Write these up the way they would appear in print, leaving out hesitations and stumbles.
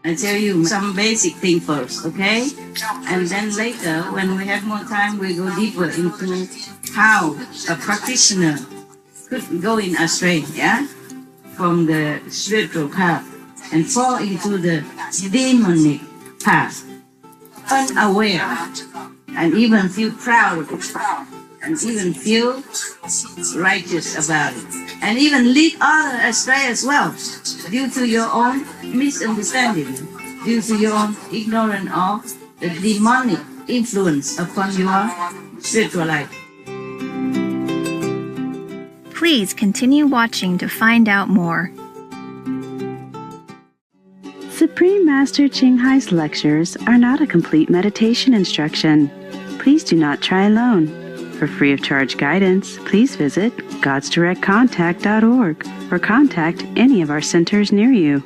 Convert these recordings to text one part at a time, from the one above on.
I tell you some basic thing first, okay? And then later, when we have more time, we go deeper into how a practitioner could go in astray, yeah? From the spiritual path and fall into the demonic path, unaware, and even feel proud, and even feel righteous about it, and even lead others astray as well, due to your own misunderstanding, due to your own ignorance of the demonic influence upon your spiritual life. Please continue watching to find out more. Supreme Master Ching Hai's lectures are not a complete meditation instruction. Please do not try alone. For free of charge guidance, please visit godsdirectcontact.org or contact any of our centers near you.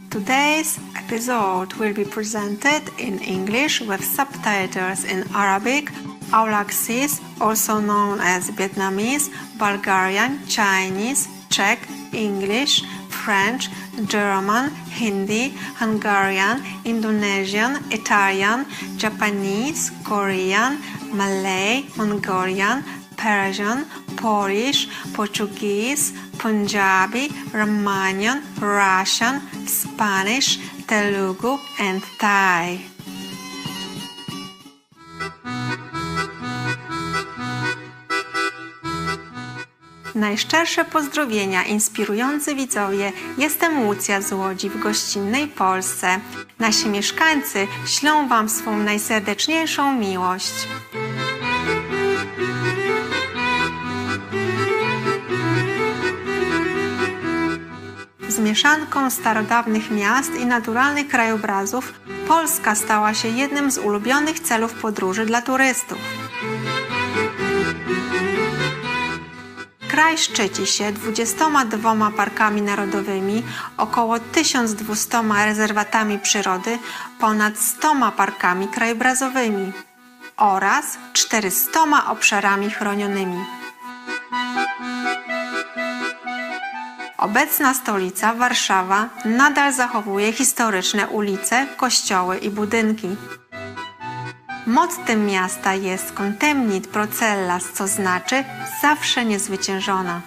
Today's episode will be presented in English with subtitles in Arabic, Aulacese, also known as Vietnamese, Bulgarian, Chinese, Czech, English, French, German, Hindi, Hungarian, Indonesian, Italian, Japanese, Korean, Malay, Mongolian, Persian, Polish, Portuguese, Punjabi, Romanian, Russian, Spanish, Telugu, and Thai. Najszczersze pozdrowienia, inspirujący widzowie, jestem Łucja z Łodzi w gościnnej Polsce. Nasi mieszkańcy ślą Wam swą najserdeczniejszą miłość. Z mieszanką starodawnych miast i naturalnych krajobrazów Polska stała się jednym z ulubionych celów podróży dla turystów. Kraj szczyci się 22 parkami narodowymi, około 1200 rezerwatami przyrody, ponad 100 parkami krajobrazowymi oraz 400 obszarami chronionymi. Obecna stolica, Warszawa, nadal zachowuje historyczne ulice, kościoły i budynki. Mottem miasta jest contemnit procellas, co znaczy zawsze niezwyciężona.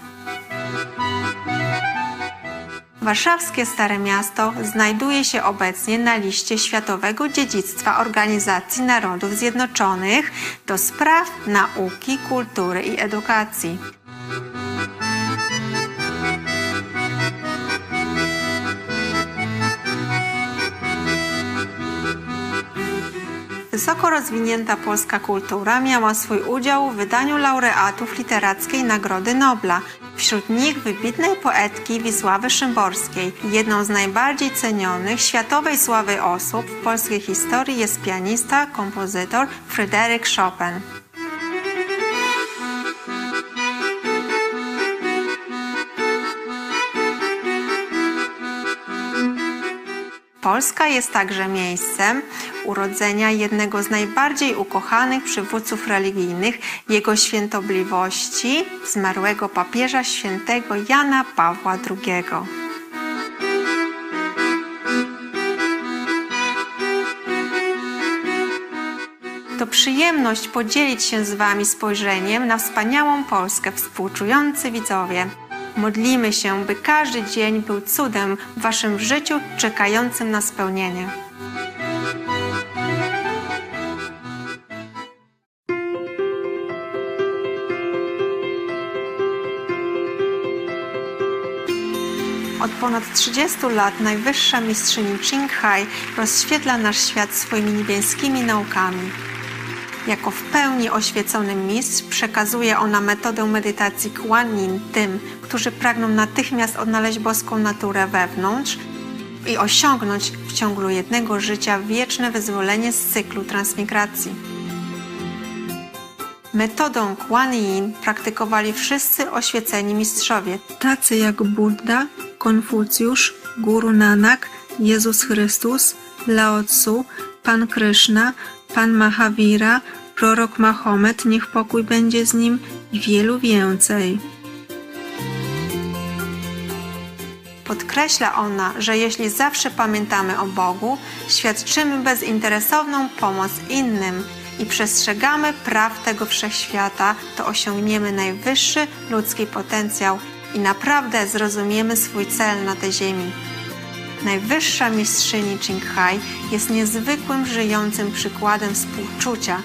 Warszawskie Stare Miasto znajduje się obecnie na liście Światowego Dziedzictwa Organizacji Narodów Zjednoczonych do spraw nauki, kultury i edukacji. Wysoko rozwinięta polska kultura miała swój udział w wydaniu laureatów Literackiej Nagrody Nobla. Wśród nich wybitnej poetki Wisławy Szymborskiej. Jedną z najbardziej cenionych światowej sławy osób w polskiej historii jest pianista, kompozytor Fryderyk Chopin. Polska jest także miejscem urodzenia jednego z najbardziej ukochanych przywódców religijnych, jego świętobliwości, zmarłego papieża świętego Jana Pawła II. To przyjemność podzielić się z Wami spojrzeniem na wspaniałą Polskę, współczujący widzowie. Modlimy się, by każdy dzień był cudem w Waszym życiu czekającym na spełnienie. Od ponad 30 lat najwyższa mistrzyni Ching Hai rozświetla nasz świat swoimi niebieskimi naukami. Jako w pełni oświecony mistrz przekazuje ona metodę medytacji Kuan Yin tym, którzy pragną natychmiast odnaleźć boską naturę wewnątrz i osiągnąć w ciągu jednego życia wieczne wyzwolenie z cyklu transmigracji. Metodą Kuan Yin praktykowali wszyscy oświeceni mistrzowie, tacy jak Buddha, Konfucjusz, Guru Nanak, Jezus Chrystus, Lao Tzu, Pan Kryszna, Pan Mahavira, prorok Mahomet, niech pokój będzie z nim, i wielu więcej. Podkreśla ona, że jeśli zawsze pamiętamy o Bogu, świadczymy bezinteresowną pomoc innym i przestrzegamy praw tego wszechświata, to osiągniemy najwyższy ludzki potencjał i naprawdę zrozumiemy swój cel na tej ziemi. Najwyższa mistrzyni Qinghai jest niezwykłym żyjącym przykładem współczucia,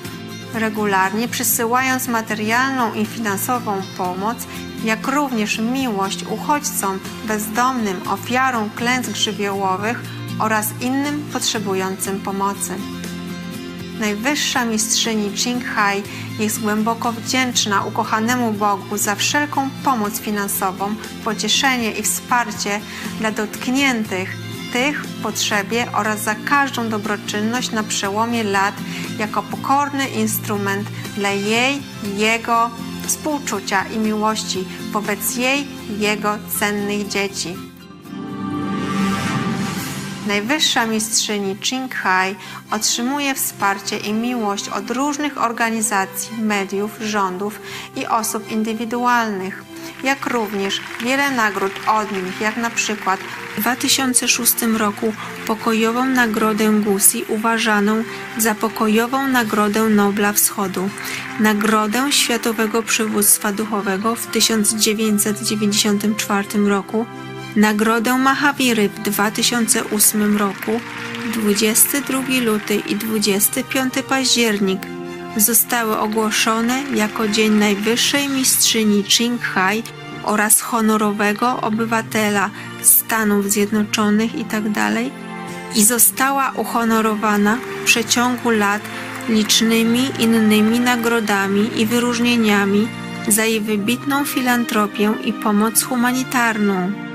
regularnie przysyłając materialną i finansową pomoc, jak również miłość uchodźcom, bezdomnym, ofiarom klęsk żywiołowych oraz innym potrzebującym pomocy. Najwyższa mistrzyni Qinghai jest głęboko wdzięczna ukochanemu Bogu za wszelką pomoc finansową, pocieszenie i wsparcie dla dotkniętych, tych w potrzebie oraz za każdą dobroczynność na przełomie lat jako pokorny instrument dla jej, jego współczucia i miłości wobec jej, jego cennych dzieci. Najwyższa mistrzyni Qinghai otrzymuje wsparcie i miłość od różnych organizacji, mediów, rządów i osób indywidualnych, jak również wiele nagród od nich, jak na przykład w 2006 roku pokojową Nagrodę Gusi uważaną za pokojową Nagrodę Nobla Wschodu, Nagrodę Światowego Przywództwa Duchowego w 1994 roku, Nagrodę Mahaviry w 2008 roku, 22 luty i 25 październik zostały ogłoszone jako Dzień Najwyższej Mistrzyni Qinghai oraz honorowego obywatela Stanów Zjednoczonych itd. i została uhonorowana w przeciągu lat licznymi innymi nagrodami i wyróżnieniami za jej wybitną filantropię i pomoc humanitarną.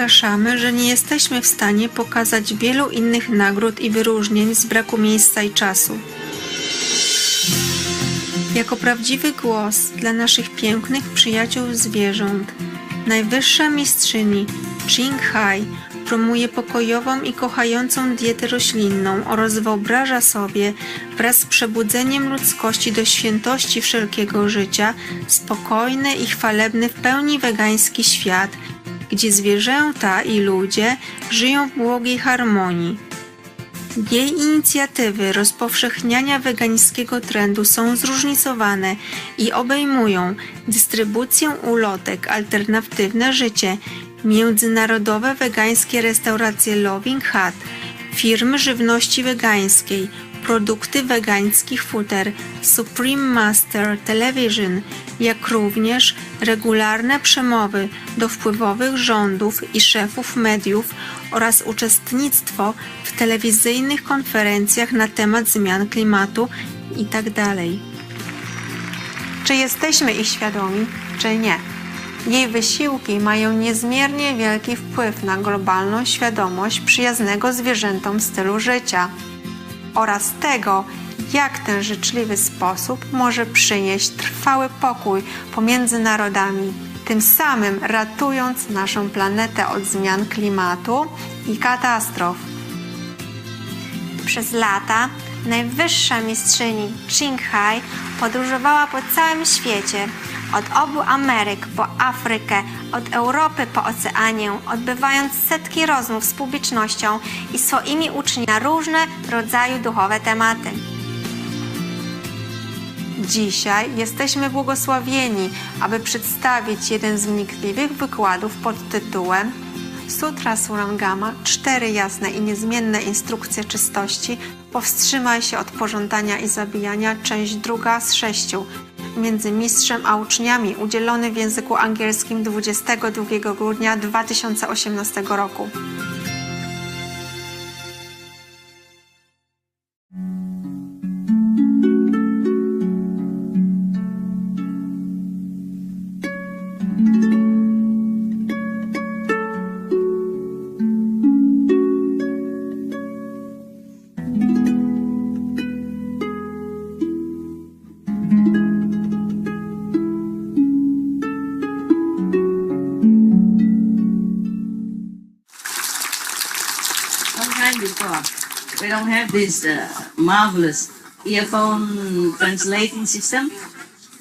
Przepraszamy, że nie jesteśmy w stanie pokazać wielu innych nagród i wyróżnień z braku miejsca i czasu. Jako prawdziwy głos dla naszych pięknych przyjaciół zwierząt, najwyższa mistrzyni Qinghai promuje pokojową i kochającą dietę roślinną oraz wyobraża sobie wraz z przebudzeniem ludzkości do świętości wszelkiego życia spokojny i chwalebny w pełni wegański świat, gdzie zwierzęta i ludzie żyją w błogiej harmonii. Jej inicjatywy rozpowszechniania wegańskiego trendu są zróżnicowane i obejmują dystrybucję ulotek Alternatywne Życie, międzynarodowe wegańskie restauracje Loving Hut, firmy żywności wegańskiej, produkty wegańskich futer, Supreme Master Television, jak również regularne przemowy do wpływowych rządów i szefów mediów oraz uczestnictwo w telewizyjnych konferencjach na temat zmian klimatu itd. Czy jesteśmy ich świadomi, czy nie? Jej wysiłki mają niezmiernie wielki wpływ na globalną świadomość przyjaznego zwierzętom stylu życia oraz tego, jak ten życzliwy sposób może przynieść trwały pokój pomiędzy narodami, tym samym ratując naszą planetę od zmian klimatu i katastrof. Przez lata najwyższa mistrzyni Qinghai podróżowała po całym świecie, od obu Ameryk po Afrykę, od Europy po Oceanię, odbywając setki rozmów z publicznością i swoimi uczniami na różne rodzaju duchowe tematy. Dzisiaj jesteśmy błogosławieni, aby przedstawić jeden z wnikliwych wykładów pod tytułem Sutra Surangama, 4 jasne i niezmienne instrukcje czystości, powstrzymaj się od pożądania i zabijania, część 2 z 6, między mistrzem a uczniami, udzielony w języku angielskim 22 grudnia 2018 roku. Before. We don't have this marvelous earphone translating system,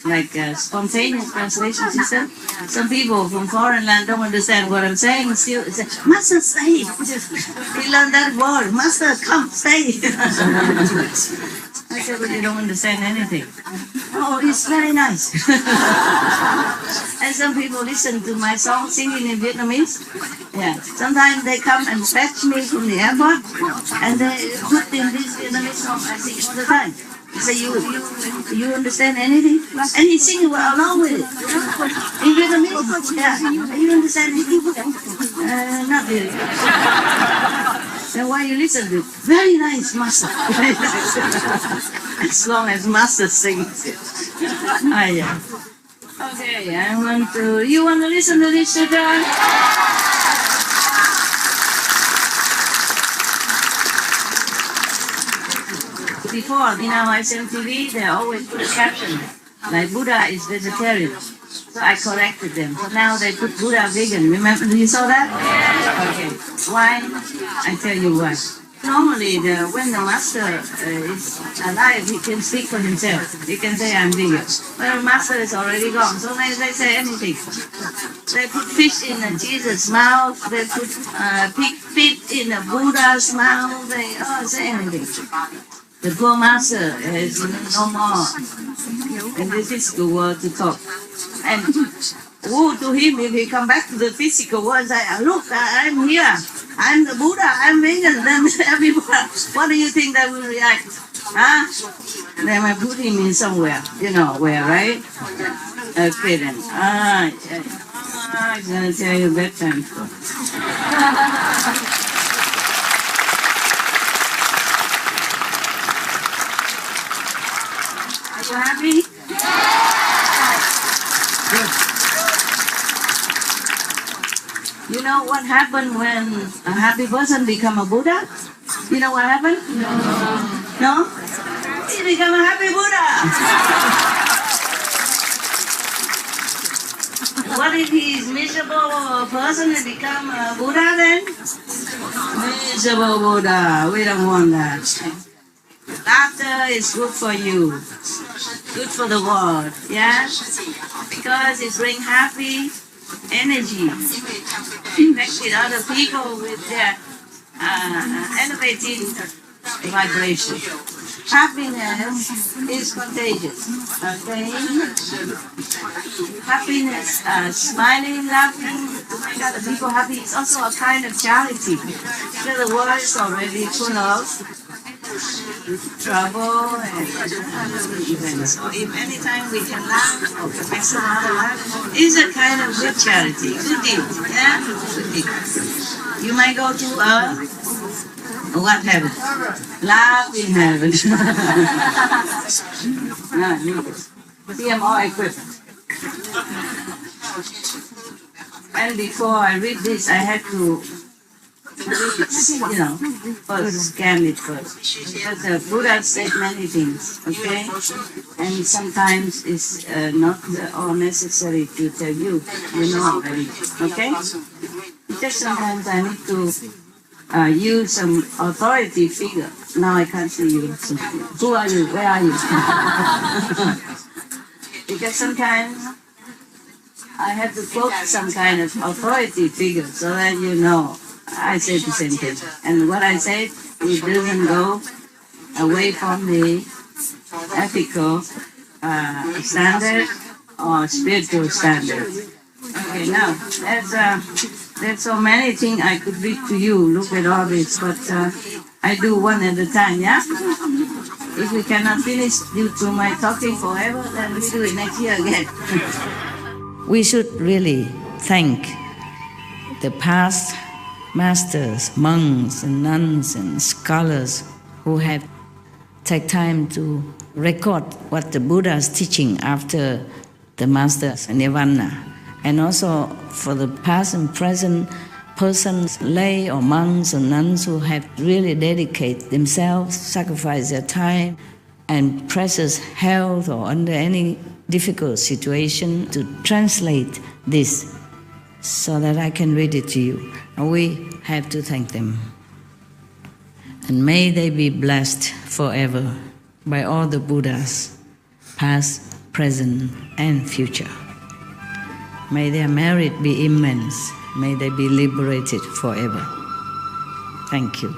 like spontaneous translation system. Some people from foreign land don't understand what I'm saying. Still say, Master, stay. We learn that word. Master, come, stay. I said, but they don't understand anything. Oh, it's very nice. And some people listen to my song singing in Vietnamese. Yeah. Sometimes they come and fetch me from the airport, and they put in this Vietnamese song I sing all the time. They say, you understand anything? And he's singing along with it. In Vietnamese? Yeah. You understand anything? Not really. Then why you listen to it? Very nice, Master. As long as Master sings it. Ah, yeah. Okay, you want to listen to this sutra? Before, in our SMTV, they always put a caption, like Buddha is vegetarian. So I corrected them. So now they put Buddha vegan. Remember, you saw that? Okay. Why? I tell you why. Normally, when the master is alive, he can speak for himself. He can say, I'm vegan. But the master is already gone, so they say anything. They put fish in Jesus' mouth. They put pig feet in the Buddha's mouth. They say anything. The poor master has no more in the physical world to talk. And woe to him if he come back to the physical world and say, look, I'm here. I'm the Buddha, I'm vegan. Then everybody, what do you think they will react? Huh? They might put him in somewhere, you know where, right? Okay then. I'm going to tell you bedtime story. Are you happy? Good. You know what happened when a happy person become a Buddha? You know what happened? No? He become a happy Buddha. What if he is miserable person and become a Buddha then? Miserable Buddha. We don't want that. Laughter is good for you. Good for the world. Yeah? Because it brings happy energy. Infected other people with their elevating vibration. Happiness is contagious. Okay? Happiness, smiling, laughing, to make other people happy is also a kind of charity. The world is already full of trouble and other events. So if anytime we can laugh or make someone laugh, it's a kind of good charity, good deed. Yeah, good deed. You might go to what heaven? Love in heaven. See, I'm all equipped. And before I read this, I had to first scan it first. Because the Buddha said many things, okay? And sometimes it's not all necessary to tell you, already, okay? Just sometimes I need to use some authority figure. Now I can't see you. So, who are you? Where are you? Because sometimes I have to quote some kind of authority figure so that you know I say the same thing. And what I say, it doesn't go away from the ethical standard or spiritual standard. Okay, now, there's so many things I could read to you. Look at all this, but I do one at a time, yeah? If we cannot finish due to my talking forever, then we do it next year again. We should really thank the past masters, monks and nuns and scholars who have taken time to record what the Buddha is teaching after the master's nirvana. And also for the past and present persons, lay or monks or nuns who have really dedicated themselves, sacrificed their time and precious health or under any difficult situation to translate this so that I can read it to you. And we have to thank them. And may they be blessed forever by all the Buddhas, past, present, and future. May their merit be immense. May they be liberated forever. Thank you.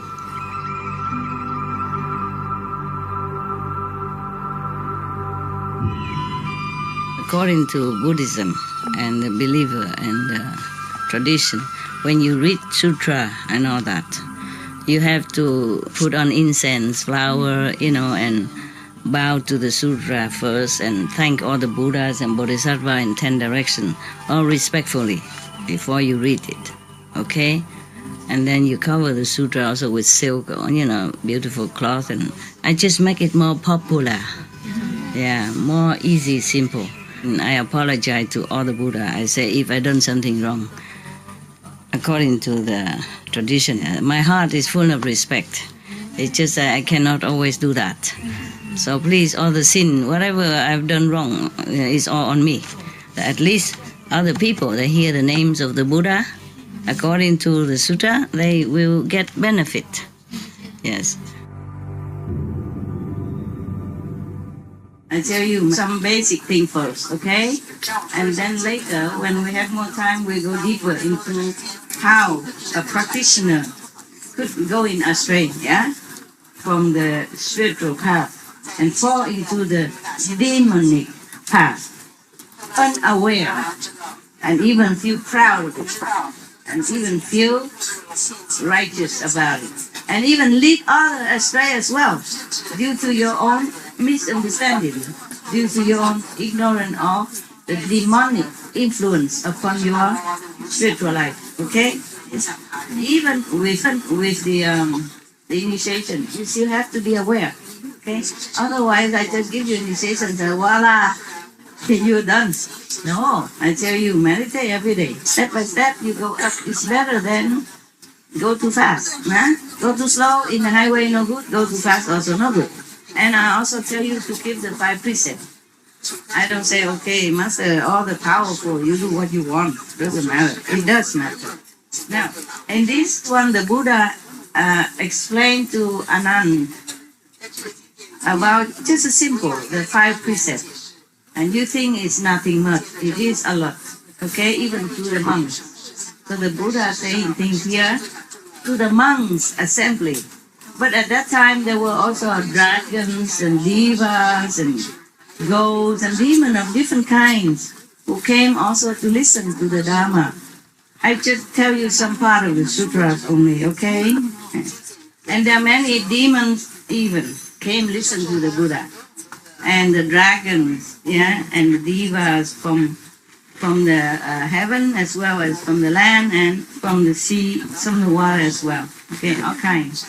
According to Buddhism and the believer and the tradition, when you read sutra and all that, you have to put on incense, flower, and bow to the sutra first and thank all the Buddhas and Bodhisattva in 10 directions, all respectfully, before you read it, okay? And then you cover the sutra also with silk, beautiful cloth, and I just make it more popular. Yeah, more easy, simple. And I apologize to all the Buddha. I say if I done something wrong, according to the tradition, my heart is full of respect. It's just that I cannot always do that. So please, all the sin, whatever I've done wrong, is all on me. At least other people, they hear the names of the Buddha, according to the sutta, they will get benefit. Yes. I tell you some basic thing first, okay? And then later, when we have more time, we go deeper into how a practitioner could go in astray, yeah? From the spiritual path and fall into the demonic path, unaware, and even feel proud, and even feel righteous about it, and even lead others astray as well, due to your own misunderstanding, due to your own ignorance of the demonic influence upon your spiritual life. Okay, even with the initiation, you still have to be aware. Okay, otherwise I just give you initiation and say, voila, you're done. No, I tell you, meditate every day. Step by step, you go up. It's better than go too fast. Huh? Go too slow in the highway, no good. Go too fast, also no good. And I also tell you to keep the 5 precepts. I don't say, okay, master, all the powerful, you do what you want. Doesn't matter. It does matter. Now, in this one, the Buddha explained to Anand about just a simple, the 5 precepts. And you think it's nothing much. It is a lot. Okay, even to the monks. So the Buddha saying things here to the monks assembly. But at that time, there were also dragons and devas and ghosts and demons of different kinds who came also to listen to the Dharma. I just tell you some part of the sutras only, okay? And there are many demons even came listen to the Buddha. And the dragons, yeah, and the devas from the heaven as well as from the land and from the sea, from the water as well. Okay, all kinds.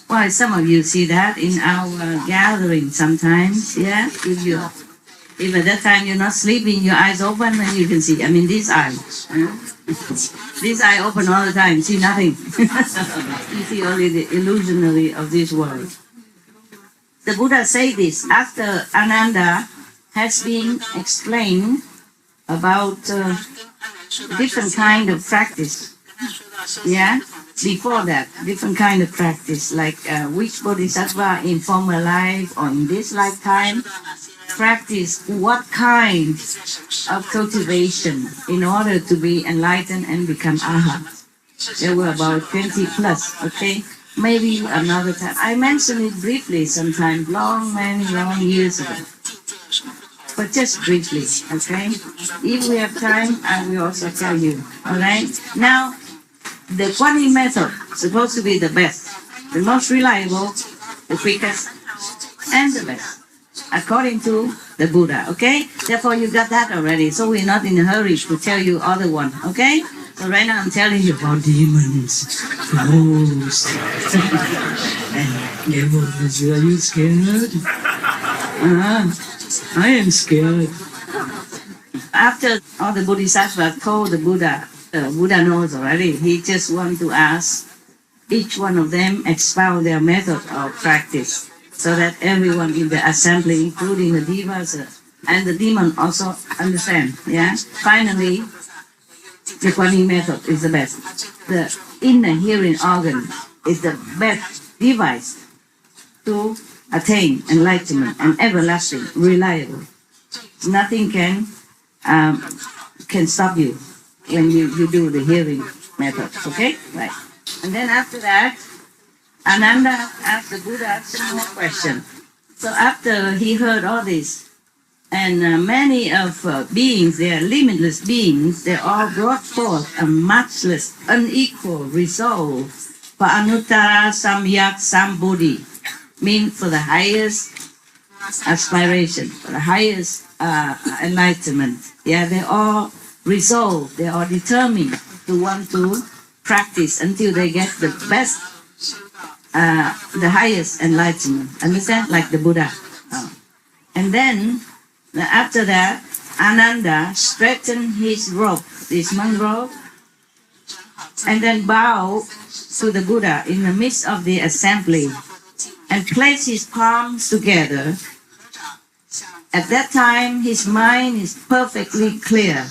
Well, some of you see that in our gathering sometimes, yeah? If at that time you're not sleeping, your eyes open, then you can see. I mean, this eye. This eye open all the time, see nothing. You see only the illusionary of this world. The Buddha said this after Ananda has been explained about different kind of practice. Yeah? Before that, different kind of practice, like which bodhisattva in former life or in this lifetime practice what kind of cultivation in order to be enlightened and become arhat. There were about 20 plus, okay? Maybe another time. I mentioned it briefly sometimes, many long years ago. But just briefly, okay? If we have time, I will also tell you, all right? Now, the Kuan method is supposed to be the best, the most reliable, the quickest, and the best, according to the Buddha, okay? Therefore, you got that already, so we're not in a hurry to tell you other one, okay? So right now I'm telling you about demons, ghosts, and devils. Are you scared? I am scared. After all the Bodhisattvas told the Buddha, Buddha knows already, he just wants to ask each one of them expound their method of practice so that everyone in the assembly, including the devas and the demon, also understand. Yeah. Finally, the Kuan Yin method is the best. The inner hearing organ is the best device to attain enlightenment and everlasting, reliable. Nothing can stop you when you do the hearing method. Okay? Right. And then after that, Ananda asked the Buddha some more questions. So after he heard all this, and many of beings, they are limitless beings, they all brought forth a matchless, unequal resolve for Anuttara Samyak Sambuddhi, mean for the highest aspiration, for the highest enlightenment. Yeah, they all resolve, they are determined to want to practice until they get the best, the highest enlightenment. Understand? Like the Buddha. And then, after that, Ananda straightened his robe, this monk robe, and then bowed to the Buddha in the midst of the assembly and placed his palms together. At that time, his mind is perfectly clear.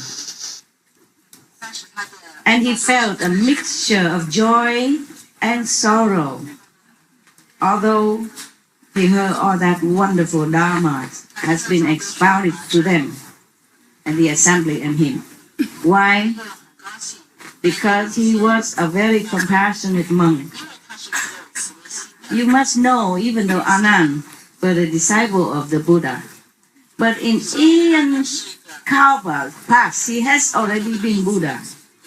And he felt a mixture of joy and sorrow. Although he heard all that wonderful Dharma has been expounded to them and the assembly and him. Why? Because he was a very compassionate monk. You must know, even though Anand was a disciple of the Buddha, but in Ian Kalpa past, he has already been Buddha.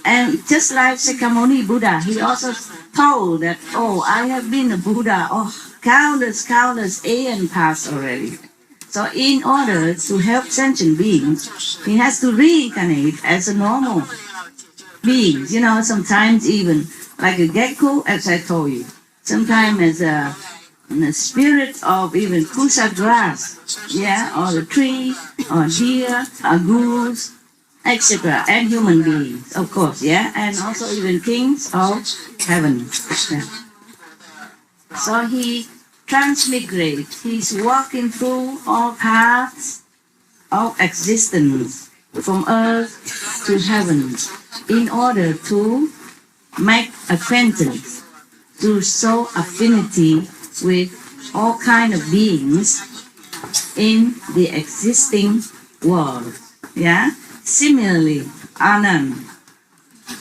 And just like Sakyamuni Buddha, he also told that, oh, I have been a Buddha, countless aeon past already. So in order to help sentient beings, he has to reincarnate as a normal being. You know, sometimes even like a gecko, as I told you. Sometimes as a spirit of even kusa grass, yeah, or a tree, or deer, or goose, etc. And human beings, of course, yeah, and also even kings of heaven. Yeah. So he transmigrates, he's walking through all paths of existence, from earth to heaven, in order to make acquaintance, to show affinity with all kind of beings in the existing world. Yeah. Similarly, Anand,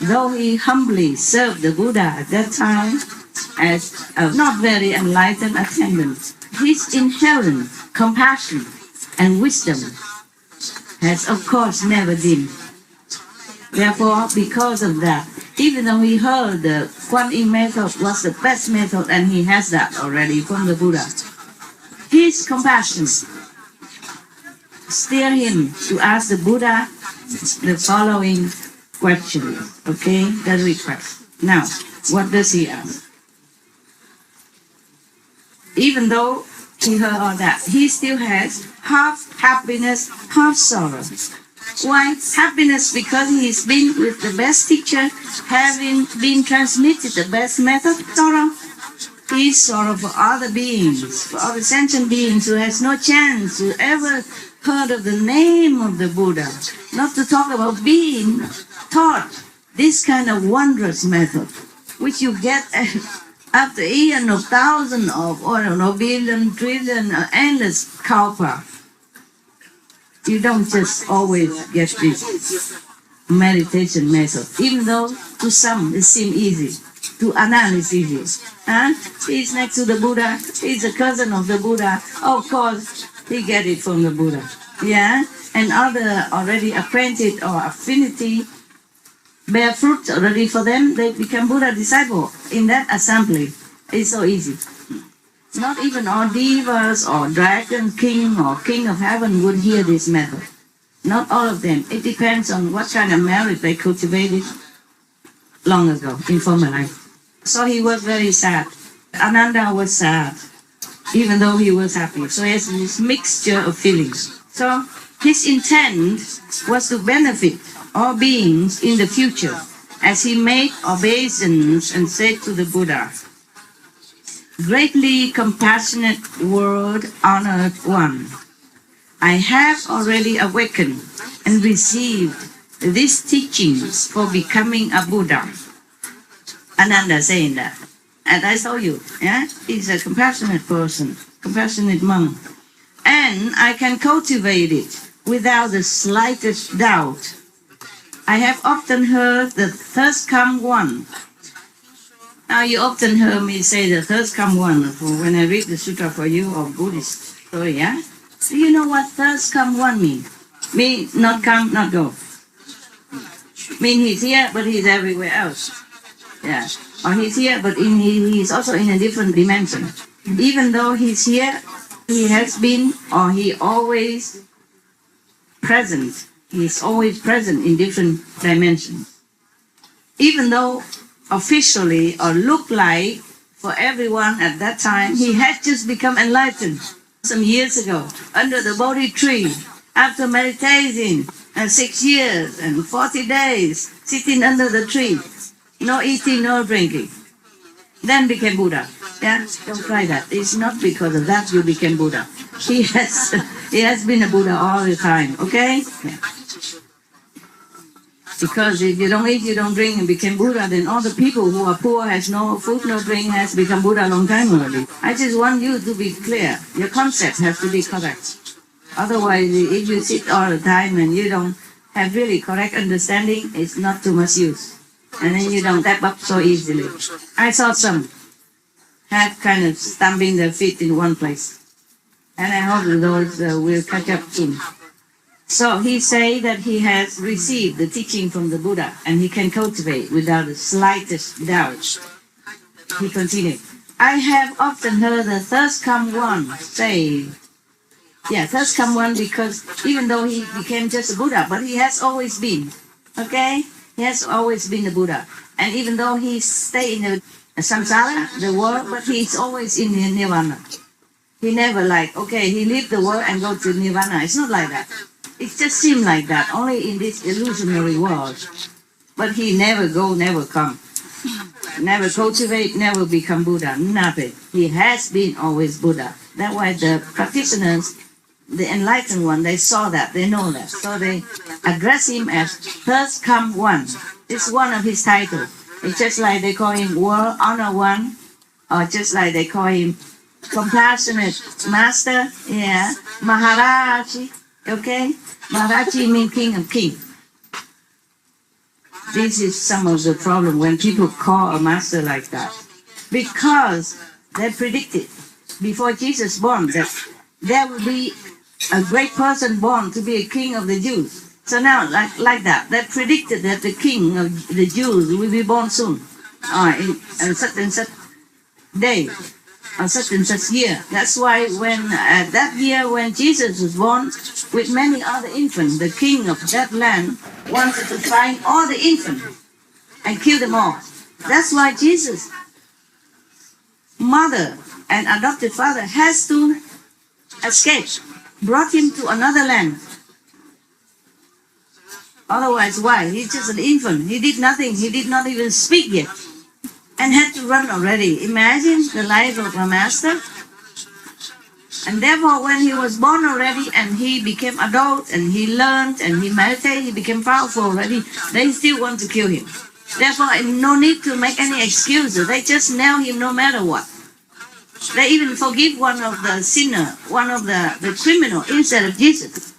though he humbly served the Buddha at that time, as a not very enlightened attendant. His inherent compassion and wisdom has, of course, never dimmed. Therefore, because of that, even though he heard the Kuan Yin method was the best method, and he has that already from the Buddha, his compassion steered him to ask the Buddha the following question. Okay, the request. Now, what does he ask? Even though he heard all that, he still has half happiness, half sorrow. Why? Happiness because he's been with the best teacher, having been transmitted the best method. Sorrow. He's sorrow for other beings, for other sentient beings who has no chance to ever heard of the name of the Buddha. Not to talk about being taught this kind of wondrous method, which you get after eon of thousand of, or I don't know, billion, trillion, endless kalpa. You don't just always get this meditation method, even though to some it seems easy. To Anand it's easy. He's next to the Buddha, he's a cousin of the Buddha. Of course, he get it from the Buddha. Yeah? And other already acquainted or affinity bear fruit already for them, they become Buddha disciple. In that assembly, it's so easy. Not even all devas or dragon king or king of heaven would hear this method. Not all of them. It depends on what kind of merit they cultivated long ago in former life. So he was very sad. Ananda was sad, even though he was happy. So he has this mixture of feelings. So his intent was to benefit all beings in the future, as he made obeisance and said to the Buddha, "Greatly compassionate world honored one, I have already awakened and received these teachings for becoming a Buddha." Ananda saying that. And I told you, yeah, he's a compassionate person, compassionate monk. And I can cultivate it without the slightest doubt. I have often heard the thirst come one. Now you often heard me say the thirst come one when I read the sutra for you or Buddhist story, yeah? Do you know what thirst come one means? Mean not come, not go. Mean he's here, but he's everywhere else. Yeah. Or he's here, but he's also in a different dimension. Even though he's here, he has been, or he always present. He's always present in different dimensions. Even though officially or look like for everyone at that time, he had just become enlightened some years ago under the Bodhi tree after meditating 6 years and 40 days sitting under the tree, no eating, no drinking. Then became Buddha. Yeah, don't try that. It's not because of that you became Buddha. He has been a Buddha all the time. Okay? Yeah. Because if you don't eat, you don't drink and became Buddha, then all the people who are poor, has no food, no drink, has become Buddha a long time already. I just want you to be clear. Your concept has to be correct. Otherwise, if you sit all the time and you don't have really correct understanding, it's not too much use. And then you don't tap up so easily. I saw some had kind of stamping their feet in one place. And I hope those will catch up soon. So he say that he has received the teaching from the Buddha and he can cultivate without the slightest doubt. He continued, I have often heard the thirst come one say, yeah, thirst come one because even though he became just a Buddha, but he has always been, okay? He has always been a Buddha. And even though he stay in the samsara, the world, but he's always in the nirvana. He never like, okay, he leave the world and go to nirvana. It's not like that. It just seemed like that, only in this illusionary world. But he never go, never come. Never cultivate, never become Buddha, nothing. He has been always Buddha. That's why the practitioners, the enlightened one, they saw that, they know that. So they address him as Thirst Come One. It's one of his titles. It's just like they call him World Honor One, or just like they call him Compassionate Master, yeah, Maharaji, okay? Maharaji means King of Kings. This is some of the problem when people call a master like that. because they predicted before Jesus born that there will be a great person born to be a king of the Jews. So now, like that, they predicted that the king of the Jews will be born soon, in such and such day, or such and such year. That's why when that year when Jesus was born, with many other infants, the king of that land wanted to find all the infants and kill them all. That's why Jesus' mother and adopted father has to escape, brought him to another land. Otherwise, why? He's just an infant. He did nothing. He did not even speak yet. And had to run already. Imagine the life of a master. And therefore, when he was born already and he became adult and he learned and he meditated, he became powerful already, they still want to kill him. Therefore, no need to make any excuses. They just nail him no matter what. They even forgive one of the sinner, one of the criminal instead of Jesus.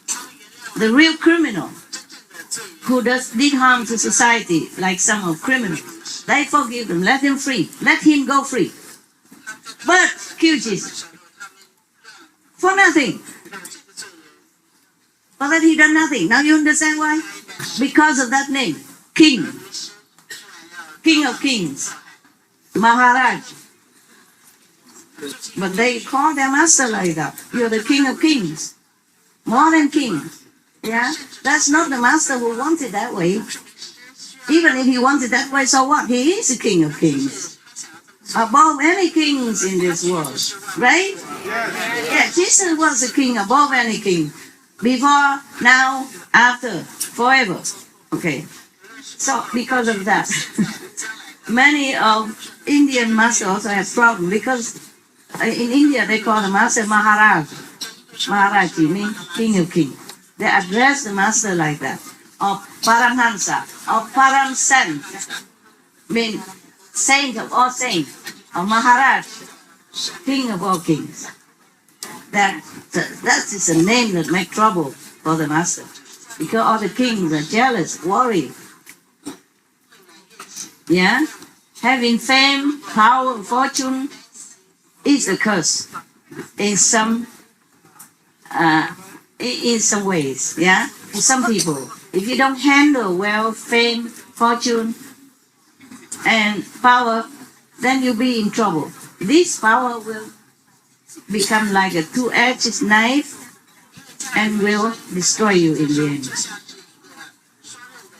The real criminal who did harm to society, like some of criminals. They forgive them, let him free, let him go free. But kill Jesus. For nothing. For that he done nothing. Now you understand why? Because of that name, King. King of Kings. Maharaj. But they call their master like that. You're the King of Kings. More than king. Yeah? That's not the master who wanted that way. Even if he wanted that way, so what? He is the King of Kings. Above any kings in this world. Right? Yeah, Jesus was the king above any king. Before, now, after, forever. Okay. So, because of that, many of Indian masters also have problems because in India they call the master Maharaj. Maharaji means King of Kings. They address the master like that. Or Paramhansa, or Param Sant, mean saint of all saints. Or Maharaj, King of all kings. That is a name that makes trouble for the master. Because all the kings are jealous, worried. Yeah? Having fame, power, fortune is a curse in some ways. Yeah? For some people, if you don't handle well fame, fortune, and power, then you'll be in trouble. This power will become like a two-edged knife and will destroy you in the end.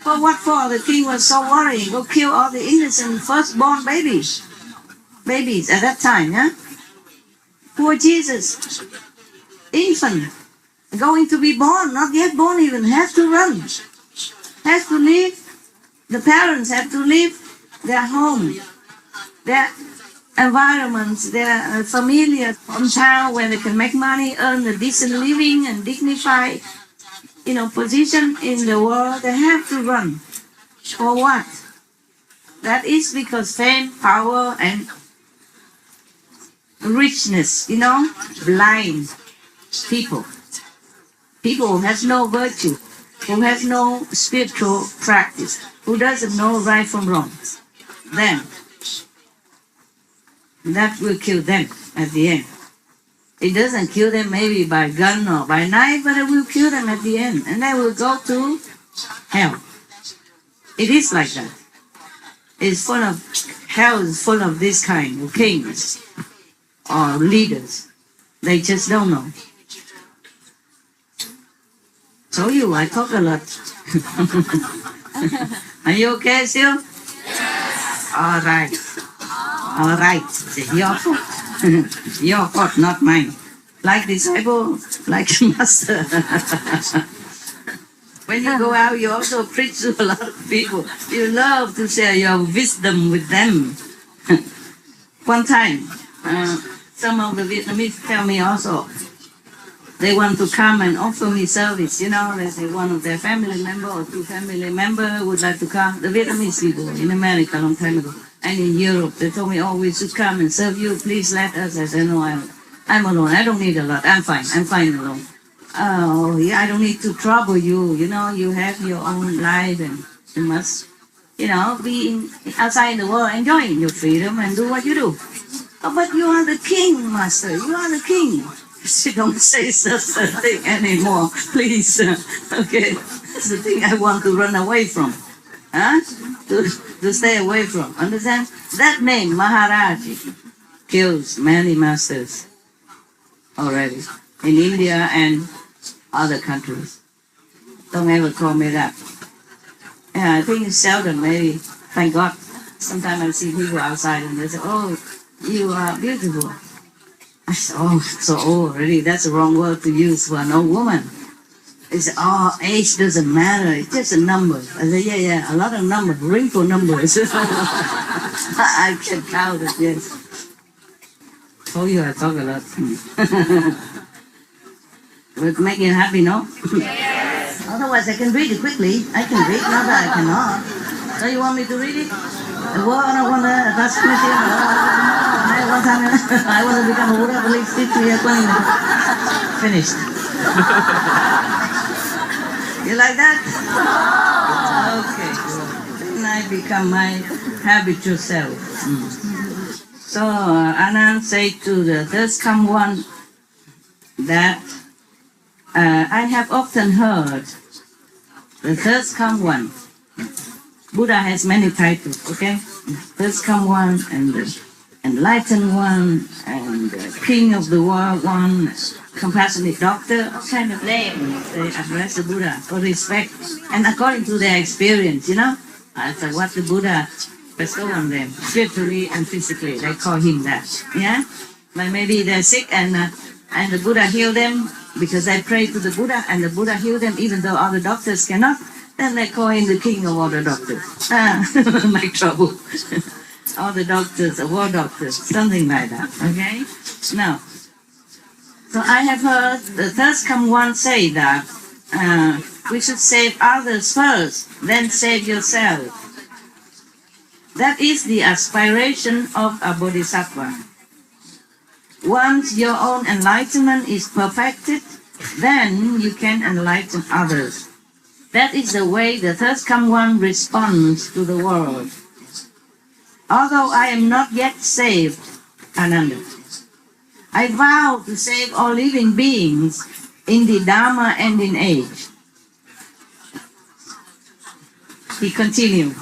For what for? The king was so worried. Go kill all the innocent firstborn babies. Babies at that time, yeah? Poor Jesus. Infant. Going to be born, not yet born even, has to run. Has to leave. The parents have to leave their home, their environments, their familiar hometown where they can make money, earn a decent living and dignified, position in the world. They have to run. For what? That is because fame, power, and richness, blind people. People who has no virtue, who has no spiritual practice, who doesn't know right from wrong. Then, that will kill them at the end. It doesn't kill them maybe by gun or by knife, but it will kill them at the end. And they will go to hell. It is like that. Hell is full of this kind of kings or leaders. They just don't know. Told you, I talk a lot. Are you okay still? Yes. All right. All right. Your fault. Your fault, not mine. Like disciple, like master. When you go out, you also preach to a lot of people. You love to share your wisdom with them. One time, some of the Vietnamese tell me also, they want to come and offer me service. They say one of their family member or two family member would like to come. The Vietnamese people in America a long time ago. And in Europe, they told me, we should come and serve you. Please let us. I said, no, I'm alone. I don't need a lot. I'm fine alone. Oh, yeah, I don't need to trouble you. You have your own life and you must, be outside in the world, enjoying your freedom and do what you do. Oh, but you are the king, master. You are the king. She don't say such a thing anymore, please. Okay, it's the thing I want to run away from. Huh? To stay away from. Understand? That name, Maharaj, kills many masters already in India and other countries. Don't ever call me that. Yeah, I think it's seldom, maybe. Thank God. Sometimes I see people outside and they say, oh, you are beautiful. I say, oh, so old already. That's the wrong word to use for an old woman. They say, oh, age doesn't matter. It's just a number. I say, yeah, a lot of numbers, wrinkle numbers. I can count it, yes. Told you I talk a lot. Would make you happy, no? Yes. Otherwise, I can read it quickly. I can read, not that I cannot. So you want me to read it? One time I want to become a Buddha, please sit here 20 minutes. Finished. You like that? Okay, good. Then I become my habitual self. So Anand said to the third come one that I have often heard the third come one. Buddha has many titles, okay? Third come one, and the enlightened one, and the king of the world one, compassionate doctor, all kind of names they address the Buddha for respect and according to their experience, That's what the Buddha bestowed on them, spiritually and physically. They call him that, yeah? But maybe they're sick and the Buddha healed them because they pray to the Buddha and the Buddha healed them even though other doctors cannot. Then they call him the king of all the doctors. Make trouble. All the doctors, the war doctors, something like that, okay? Now, so I have heard the third come one say that we should save others first, then save yourself. That is the aspiration of a bodhisattva. Once your own enlightenment is perfected, then you can enlighten others. That is the way the third come one responds to the world. Although I am not yet saved, Ananda, I vow to save all living beings in the Dharma and in age. He continued,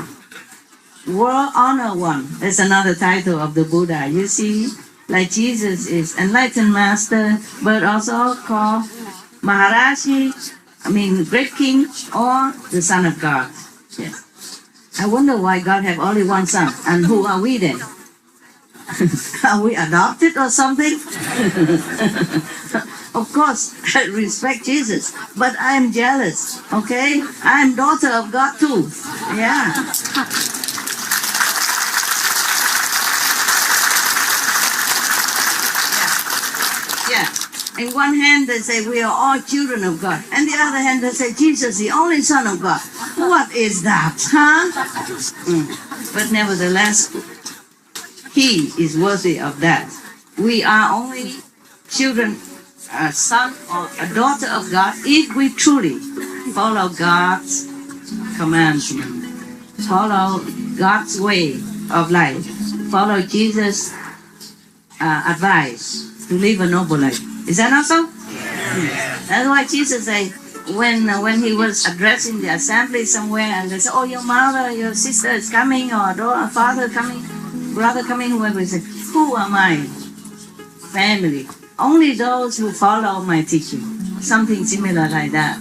World Honor One. That's another title of the Buddha. You see, like Jesus is enlightened master, but also called Maharaji, great king, or the son of God. Yes. I wonder why God have only one son, and who are we then? Are we adopted or something? Of course, I respect Jesus, but I'm jealous, okay? I'm daughter of God too, yeah. Yeah. In one hand, they say we are all children of God. And the other hand, they say Jesus, the only Son of God. What is that, huh? But nevertheless, He is worthy of that. We are only children, a son or a daughter of God if we truly follow God's commandment, follow God's way of life, follow Jesus' advice to live a noble life. Is that not so? Yes. That's why Jesus said, when he was addressing the assembly somewhere, and they said, oh, your mother, your sister is coming, or a father coming, brother coming, whoever, he said, who are my family? Only those who follow my teaching. Something similar like that.